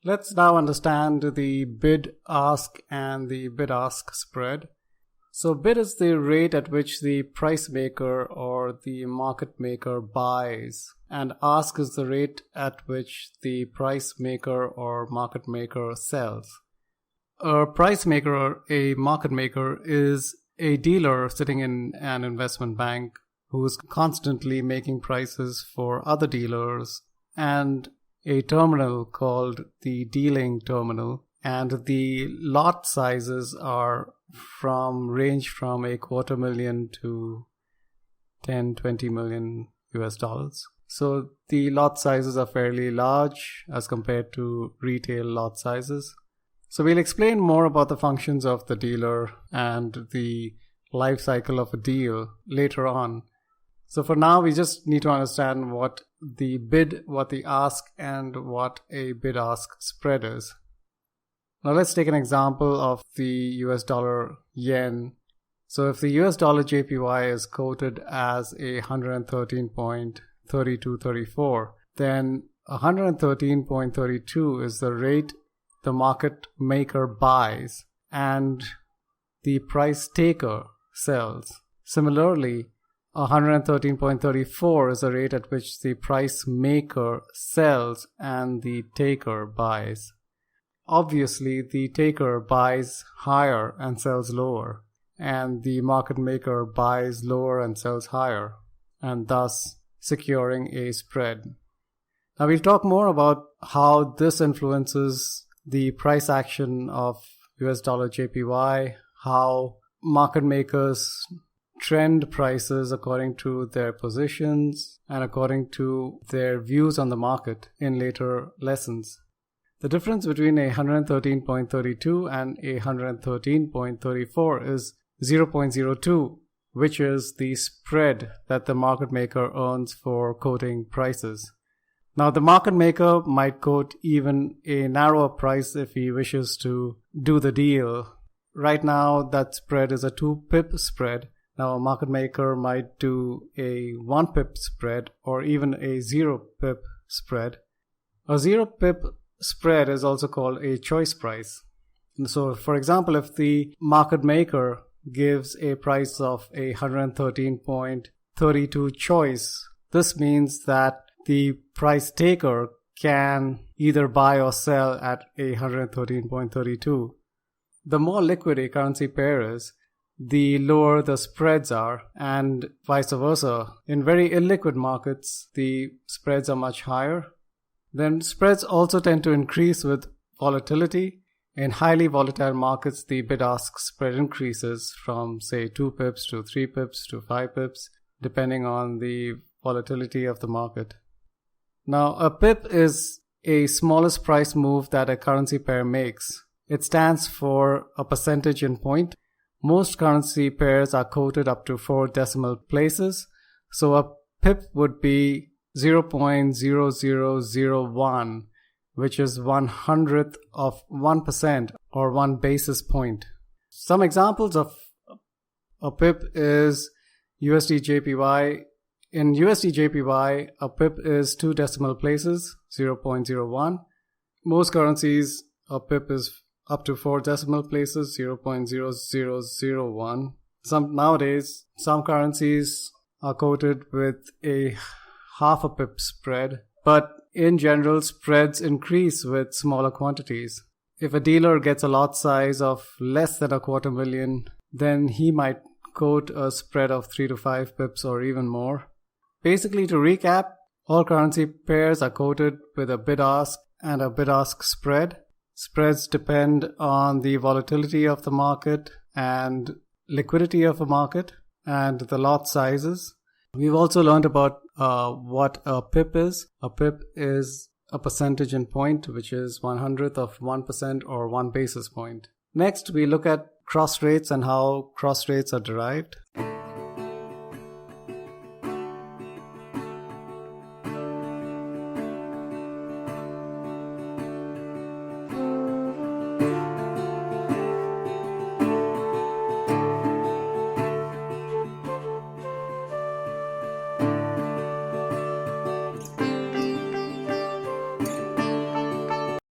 Let's now understand the bid-ask and the bid-ask spread. So bid is the rate at which the price maker or the market maker buys, and ask is the rate at which the price maker or market maker sells. A price maker or a market maker is a dealer sitting in an investment bank who is constantly making prices for other dealers, and a terminal called the dealing terminal, and the lot sizes range from $250,000 to 10-20 million US. So the lot sizes are fairly large as compared to retail lot sizes. So we'll explain more about the functions of the dealer and the life cycle of a deal later on. So for now, we just need to understand what the bid, what the ask, and what a bid-ask spread is. Now let's take an example of the US dollar yen. So if the US dollar JPY is quoted as 113.3234, then 113.32 is the rate the market maker buys and the price taker sells. Similarly, 113.34 is the rate at which the price maker sells and the taker buys. Obviously, the taker buys higher and sells lower, and the market maker buys lower and sells higher, and thus securing a spread. Now we'll talk more about how this influences the price action of US dollar JPY, how market makers trend prices according to their positions and according to their views on the market in later lessons. The difference between 113.32 and 113.34 is 0.02, which is the spread that the market maker earns for quoting prices. Now, the market maker might quote even a narrower price if he wishes to do the deal. Right now, that spread is a 2-pip spread. Now, a market maker might do a 1-pip spread or even a 0-pip spread. A 0-pip spread is also called a choice price. So, for example, if the market maker gives a price of 113.32 choice, this means that the price taker can either buy or sell at 113.32. The more liquid a currency pair is, the lower the spreads are, and vice versa. In very illiquid markets, the spreads are much higher. Then spreads also tend to increase with volatility. In highly volatile markets, the bid-ask spread increases from, say, 2 pips to 3 pips to 5 pips, depending on the volatility of the market. Now, a pip is a smallest price move that a currency pair makes. It stands for a percentage in point. Most currency pairs are quoted up to 4 decimal places, so a pip would be 0.0001, which is 1/100th of 1% or 1 basis point. Some examples of a pip is USD JPY. In USD JPY, a pip is 2 decimal places, 0.01. Most currencies, a pip is up to 4 decimal places, 0.0001. Nowadays, some currencies are quoted with a half a pip spread, but in general, spreads increase with smaller quantities. If a dealer gets a lot size of less than $250,000, then he might quote a spread of 3 to 5 pips or even more. Basically, to recap, all currency pairs are quoted with a bid-ask and a bid-ask spread. Spreads depend on the volatility of the market and liquidity of a market and the lot sizes. We've also learned about what a pip is. A pip is a percentage in point, which is 1/100th of 1% or 1 basis point. Next, we look at cross rates and how cross rates are derived.